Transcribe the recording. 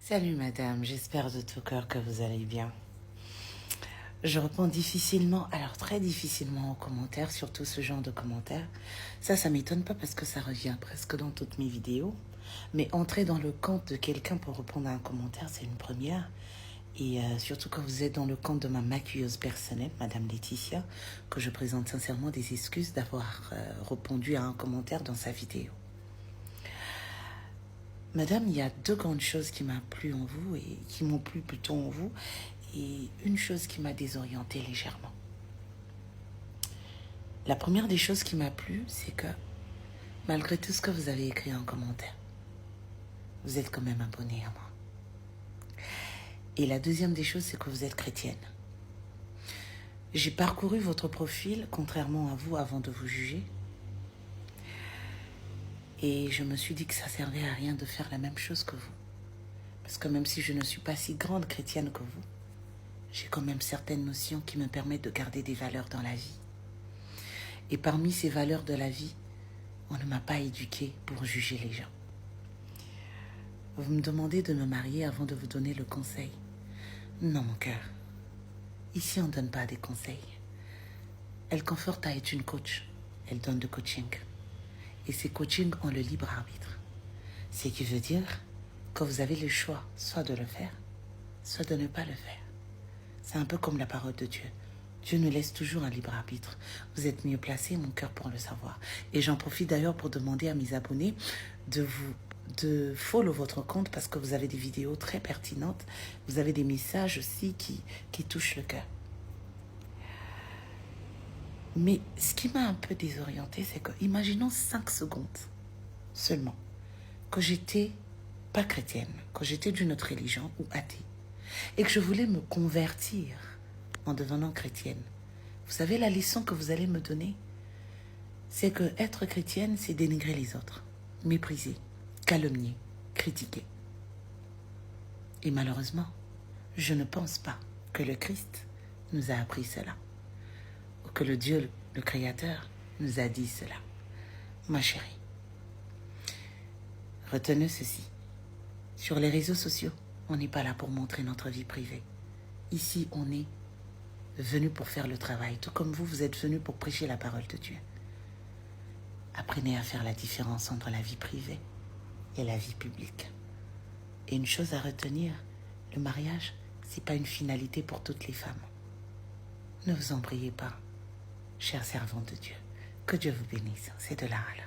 Salut madame, j'espère de tout cœur que vous allez bien. Je réponds difficilement, alors très difficilement aux commentaires, surtout ce genre de commentaires. Ça m'étonne pas parce que ça revient presque dans toutes mes vidéos. Mais entrer dans le compte de quelqu'un pour répondre à un commentaire, c'est une première. Et surtout quand vous êtes dans le compte de ma maquilleuse personnelle, Madame Laetitia, que je présente sincèrement des excuses d'avoir répondu à un commentaire dans sa vidéo. Madame, il y a deux grandes choses qui m'ont plu en vous et qui m'ont plu plutôt en vous et une chose qui m'a désorientée légèrement. La première des choses qui m'a plu, c'est que malgré tout ce que vous avez écrit en commentaire, vous êtes quand même abonné à moi. Et la deuxième des choses, c'est que vous êtes chrétienne. J'ai parcouru votre profil, contrairement à vous, avant de vous juger. Et je me suis dit que ça servait à rien de faire la même chose que vous. Parce que même si je ne suis pas si grande chrétienne que vous, j'ai quand même certaines notions qui me permettent de garder des valeurs dans la vie. Et parmi ces valeurs de la vie, on ne m'a pas éduquée pour juger les gens. Vous me demandez de me marier avant de vous donner le conseil. Non, mon cœur. Ici, on ne donne pas des conseils. El Conforta est une coach. Elle donne du coaching. Et ces coachings ont le libre arbitre. Ce qui veut dire que vous avez le choix soit de le faire, soit de ne pas le faire. C'est un peu comme la parole de Dieu. Dieu nous laisse toujours un libre arbitre. Vous êtes mieux placé, mon cœur, pour le savoir. Et j'en profite d'ailleurs pour demander à mes abonnés de follow votre compte parce que vous avez des vidéos très pertinentes. Vous avez des messages aussi qui touchent le cœur. Mais ce qui m'a un peu désorientée, c'est que, imaginons 5 secondes seulement, que j'étais pas chrétienne, que j'étais d'une autre religion ou athée, et que je voulais me convertir en devenant chrétienne. Vous savez, la leçon que vous allez me donner, c'est que être chrétienne, c'est dénigrer les autres, mépriser, calomnier, critiquer. Et malheureusement, je ne pense pas que le Christ nous a appris cela, ou que le Dieu, le Créateur, nous a dit cela. Ma chérie, retenez ceci. Sur les réseaux sociaux, on n'est pas là pour montrer notre vie privée. Ici, on est venu pour faire le travail, tout comme vous êtes venu pour prêcher la parole de Dieu. Apprenez à faire la différence entre la vie privée et la vie publique. Et une chose à retenir, le mariage, ce n'est pas une finalité pour toutes les femmes. Ne vous en priez pas, chère servante de Dieu. Que Dieu vous bénisse, c'est de là à là.